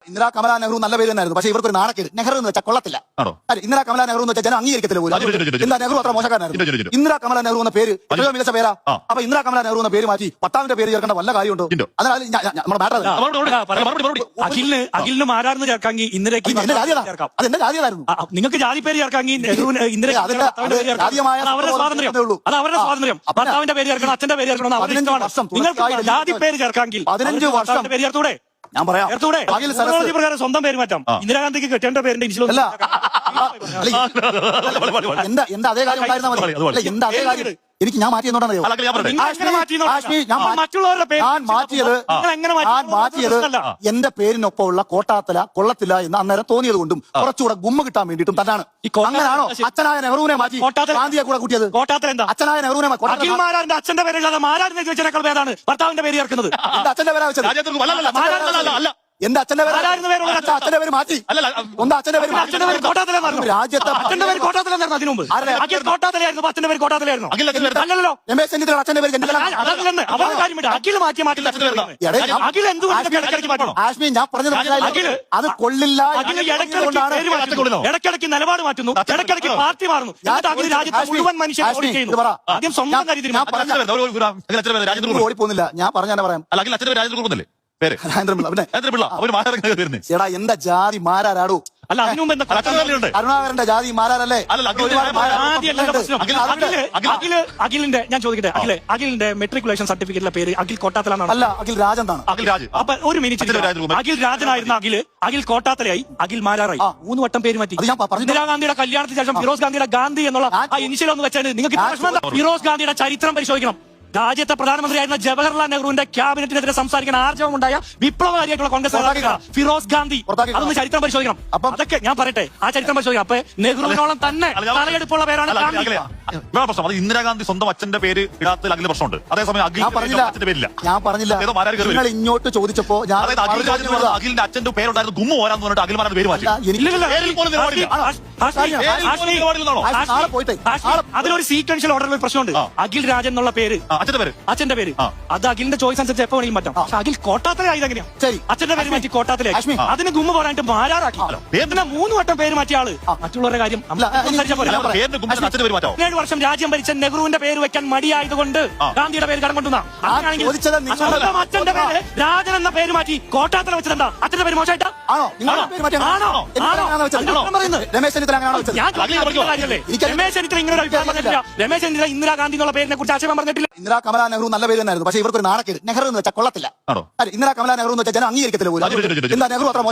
ഇന്ദിരാ കമലാ നെഹ്റു നല്ല പേര് തന്നെയായിരുന്നു. പക്ഷേ ഇവർക്കൊരു നാണക്കേട്. നെഹ്റു എന്ന് വെച്ചാൽ കൊള്ളത്തില്ല. അല്ല, ഇന്ദിരാ കമലാ നെഹ്റു എന്ന് വെച്ചാൽ ജനം അംഗീകരിക്കത്തില്ല പോലും. എന്താ നെഹ്റു അത്ര മോശക്കാരനായിരുന്നു? ഇന്ദിരാ കമലാ നെഹ്റു എന്ന പേര് ഏറ്റവും മികച്ച പേരാ. അപ്പൊ ഇന്ദിരാ കമലാ നെഹ്റു എന്ന പേര് മാറ്റി ഭർത്താവിന്റെ പേര് ചേർക്കേണ്ട വല്ല കാര്യമുണ്ടോ? അതിനാൽ നമ്മുടെ അഖിലിന് മാരാർന്ന് ചേർക്കാമെങ്കിൽ ഇന്ദിരയ്ക്ക് അതെന്റെ ജാതിയതായിരുന്നു. നിങ്ങൾക്ക് ജാതി പേര് ചേർക്കാമെങ്കിൽ അവരുടെ സ്വാതന്ത്ര്യം. അത് അവരുടെ സ്വാതന്ത്ര്യം. ഭർത്താവിന്റെ പേര് ചേർക്കണം, അച്ഛന്റെ പേര് ചേർക്കണം, അവരുടെ ഇഷ്ടമാണ്. നിങ്ങൾക്ക് ജാതി പേര് ചേർക്കാമെങ്കിൽ 15 വർഷം പേര് ചേർത്തൂടെ? ഞാൻ പറയാം. പ്രകാരം സ്വന്തം പേര് മാറ്റാം. ഇന്ദിരാഗാന്ധിക്ക് കെട്ടേണ്ട പേരിന്റെ എന്റെ അതേ കാര്യം ഉണ്ടായിരുന്നാ മതി. എന്റെ അതേ കാര്യം എനിക്ക് ഞാൻ മാറ്റിയെന്നോടാണ് മാറ്റിയത് എന്റെ പേരിനൊപ്പമുള്ള കോട്ടാത്തല കൊള്ളത്തില്ല എന്ന് അന്നേരം തോന്നിയത് കൊണ്ടും കുറച്ചുകൂടെ ഗുമ്മ കിട്ടാൻ വേണ്ടിയിട്ടും തന്നെയാണ്. അങ്ങനെയാണോ അച്ഛനായ നെഹ്റുവിനെ മാറ്റി ഗാന്ധിയെ കൂടെ കൂട്ടിയത്? കോട്ടാത്തല എന്താ? അച്ഛനായ നെഹ്റുവിനെ അഖിൽമാരാന്റെ അച്ഛന്റെ പേരില്ലാതെ മാരാരിനെ ചോദിച്ചതിനേക്കാൾ ഭേദമാണ് ഭർത്താവിന്റെ പേര് ചേർക്കുന്നത്. എന്റെ അച്ഛന്റെ പേരാ വെച്ചത്. എന്റെ അച്ഛന്റെ പേര് അച്ഛന്റെ പേര് മാറ്റി. ഒന്ന് അച്ഛന്റെ പേര് രാജ്യത്തെ അച്ഛന്റെ പേര് കോട്ടാത്തലായിരുന്നു. അതിനു മുമ്പ് അഖിൽ കോട്ടാത്തലായിരുന്നു. അച്ഛന്റെ പേര് കോട്ടാത്തലായിരുന്നു. അല്ലല്ലോ രമേശ് ചെന്നിത്തല അച്ഛന്റെ പേര് അതല്ലെന്ന് അവരുടെ കാര്യമില്ല. അഖിൽ മാറ്റി അഖിൽ എന്തുകൊണ്ട് ഇടയ്ക്കിടയ്ക്ക് മാറ്റണം? ആശ്മി ഞാൻ പറഞ്ഞത് അത് കൊള്ളില്ല. ഇടയ്ക്കിടയ്ക്ക് നിലപാട് മാറ്റുന്നു, ഇടയ്ക്കിടയ്ക്ക് പാർട്ടി മാറുന്നു. അഖിൽ രാജ്യത്തെ മുഴുവൻ മനുഷ്യരെ ഓടിക്കുന്നു. ആദ്യം സ്വന്തം കാര്യം ഓടിപ്പോന്നില്ല. ഞാൻ പറഞ്ഞാൽ പറയാം. ചേടാ എന്റെ ജാതി മാരാരാടൂ. അല്ല അതിനു മുമ്പ് കരുണാകരന്റെ ജാതി മാരാരല്ലേ? അഖിലിന്റെ ഞാൻ ചോദിക്കട്ടെ, അഖിലിന്റെ മെട്രിക്കുലേഷൻ സർട്ടിഫിക്കറ്റിലെ പേര് അഖിൽ കോട്ടാത്തലാണ്. അല്ല, അഖിൽ രാജെന്നാണ്. അപ്പൊ ഒരു മിനിറ്റ്, അഖിൽ രാജനായിരുന്ന അഖിൽ കോട്ടാത്തലയായി, അഖിൽ മാരാറായി. 3 വട്ടം പേര് മാറ്റി. ഇന്ദിരാഗാന്ധിയുടെ കല്യാണത്തിന് ശേഷം ഫിറോസ് ഗാന്ധിയുടെ ഗാന്ധി എന്നുള്ള ആ ഇനിഷ്യൽ ഒന്ന് വെച്ചാൽ നിങ്ങൾക്ക് ഫിറോസ് ഗാന്ധിയുടെ ചരിത്രം പരിശോധിക്കണം. രാജ്യത്തെ പ്രധാനമന്ത്രിയായിരുന്ന ജവഹർലാൽ നെഹ്റുവിന്റെ ക്യാബിനറ്റിനെതിരെ സംസാരിക്കാൻ ആർജവമുണ്ടായ വിപ്ലവകാരിയായിട്ടുള്ള കോൺഗ്രസ് ഫിറോസ് ഗാന്ധി, അതൊന്ന് ചരിത്രം പരിശോധിക്കണം. അതൊക്കെ ഞാൻ പറയട്ടെ, ആ ചരിത്രം പരിശോധിക്കാം. അപ്പൊ നെഹ്റുവിനോളം തന്നെ തലയെടുപ്പുള്ള പേരാണ് പ്രശ്നം. അത് ഇന്ദിരാഗാന്ധി സ്വന്തം അച്ഛന്റെ പേര് ഇടാത്തതിൽ അഖിലിന് പ്രശ്നമുണ്ട്. അതേസമയം അച്ഛന്റെ പേരില്ല. ഞാൻ പറഞ്ഞില്ല, നിങ്ങൾ ഇങ്ങോട്ട് ചോദിച്ചപ്പോ അഖിലിന്റെ അച്ഛന്റെ പേരുണ്ടായിരുന്നു ഗുമ്മ പോരാന്ന് പറഞ്ഞിട്ട് അഖിൽമാരുടെ പേര് മാറ്റി. അതിലൊരു സീക്വൻഷ്യൽ ഓർഡറിൽ പ്രശ്നമുണ്ട്. അഖിൽ രാജൻ എന്നുള്ള പേര് അച്ഛന്റെ പേര് അത് അഖിലിന്റെ ചോയ്സ് അനുസരിച്ച് എപ്പോ വേണമെങ്കിലും മാറ്റാം. പക്ഷെ അഖിൽ കോട്ടാത്തലായത് എങ്ങനെയാണ്? അച്ഛന്റെ പേര് മാറ്റി കോട്ടാത്തലായി. അതിന് ഗുമ്മ പോരായിട്ട് മാരാറാക്കി. 3 വട്ടം പേര് മാറ്റിയ ആള് മറ്റുള്ളവരുടെ കാര്യം 7 വർഷം രാജ്യം ഭരിച്ച നെഹ്റുവിന്റെ പേര് വെക്കാൻ മടിയായതുകൊണ്ട് ഗാന്ധിയുടെ പേര് കടം കൊണ്ടുവന്ന അച്ഛന്റെ പേര് രാജൻ എന്ന പേര് മാറ്റി കോട്ടാത്തല വെച്ചതെന്താ? അച്ഛന്റെ പേര് മോശമായിട്ടാ? രമേശ് ചെന്നിത്തല രമേശ് ചെന്നിത്തല ഇങ്ങനെ ഒരു അഭിപ്രായം പറഞ്ഞിട്ടില്ല. രമേശ് ചെന്നിത്തല ഇന്ദിരാഗാന്ധി എന്നുള്ള പേരിനെ കുറിച്ച് ആശയം പറഞ്ഞിട്ടില്ല. ഇന്ദിരാ കമലാ നെഹ്റു നല്ല പേര് തന്നെയായിരുന്നു. പക്ഷേ ഇവർക്കൊരു നാണക്കേട്. നെഹ്റു എന്ന് വെച്ചാൽ കൊള്ളത്തില്ല. ഇന്ദിരാ കമലാ നെഹ്റു എന്ന് വെച്ചാൽ ജനം അംഗീകരിക്കത്തില്ല പോലും. എന്താ നെഹ്റു അത്ര മോശം?